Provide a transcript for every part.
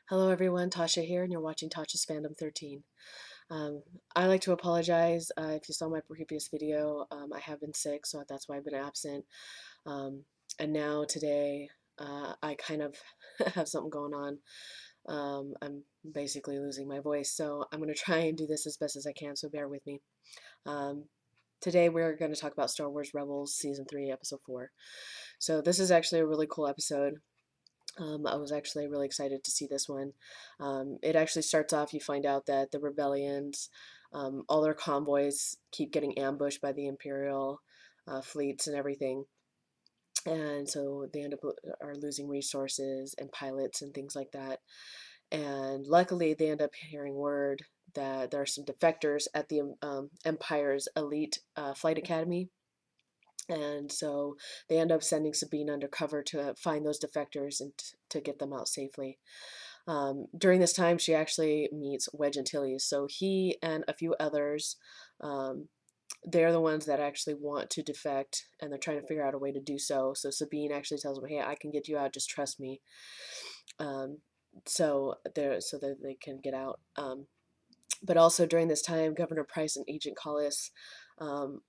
Hello everyone, Tasha here, and you're watching Tasha's Fandom 13. Um, I like to apologize if you saw my previous video. I have been sick, so that's why I've been absent. Um, and now today, I kind of have something going on. I'm basically losing my voice, so I'm going to try and do this as best as I can, so bear with me. Um, Today we're going to talk about Star Wars Rebels Season 3, Episode 4. So this is actually a really cool episode. I was actually really excited to see this one. It actually starts off, you find out that the rebellions, all their convoys keep getting ambushed by the Imperial fleets and everything. And so they end up are losing resources and pilots and things like that. And luckily, they end up hearing word that there are some defectors at the Empire's elite flight academy, and so they end up sending Sabine undercover to find those defectors and to get them out safely. During this time, she actually meets Wedge Antilles. So he and a few others, um, they're the ones that actually want to defect, and they're trying to figure out a way to do so. So Sabine actually tells them, "Hey, I can get you out. Just trust me." Um, so that they can get out. But also during this time, Governor Price and Agent Collis,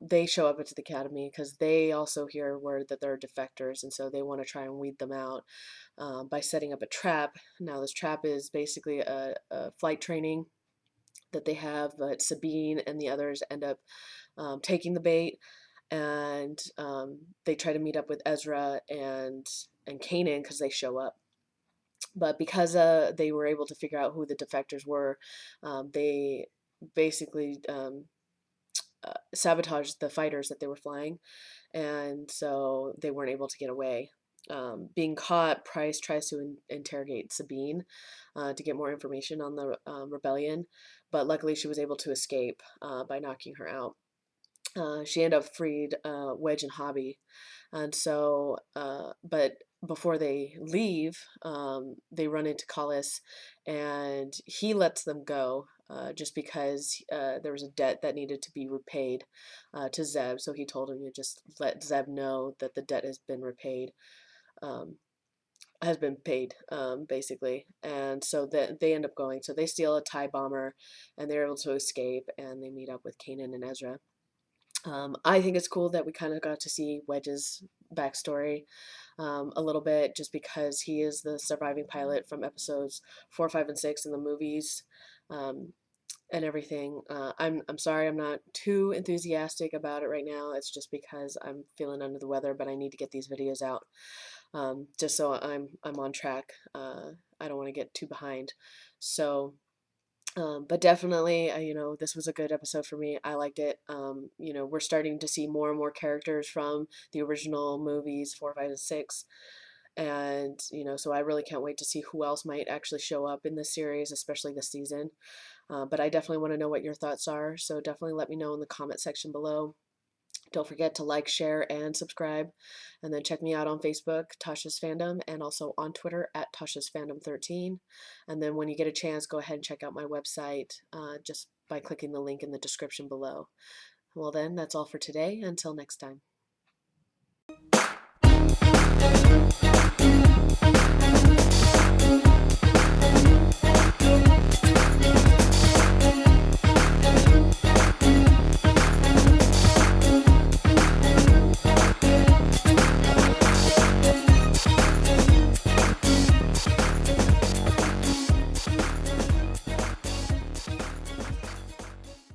they show up at the academy because they also hear word that there are defectors, and so they want to try and weed them out by setting up a trap. Now, this trap is basically a flight training that they have, but Sabine and the others end up taking the bait, and they try to meet up with Ezra and Kanan because they show up. But because they were able to figure out who the defectors were, they basically sabotaged the fighters that they were flying, and so they weren't able to get away. Being caught, Price tries to interrogate Sabine to get more information on the rebellion, but luckily she was able to escape by knocking her out. She ended up freed Wedge and Hobby, and so but before they leave, they run into Collis, and he lets them go just because there was a debt that needed to be repaid to Zeb. So he told him to just let Zeb know that the debt has been repaid. Um, has been paid, basically, and so that they end up going. So they steal a TIE bomber, and they're able to escape, and they meet up with Kanan and Ezra. I think it's cool that we kind of got to see Wedge's backstory a little bit, just because he is the surviving pilot from episodes 4, 5, and 6 in the movies, um, and everything. I'm sorry I'm not too enthusiastic about it right now. It's just because I'm feeling under the weather, but I need to get these videos out just so I'm on track. I don't want to get too behind, so. But definitely, this was a good episode for me. I liked it. We're starting to see more and more characters from the original movies, 4, 5, and 6. And, so I really can't wait to see who else might actually show up in this series, especially this season. But I definitely want to know what your thoughts are. So definitely let me know in the comment section below. Don't forget to like, share, and subscribe. And then check me out on Facebook, Tasha's Fandom, and also on Twitter at Tasha's Fandom 13. And then when you get a chance, go ahead and check out my website just by clicking the link in the description below. Well, then, that's all for today. Until next time.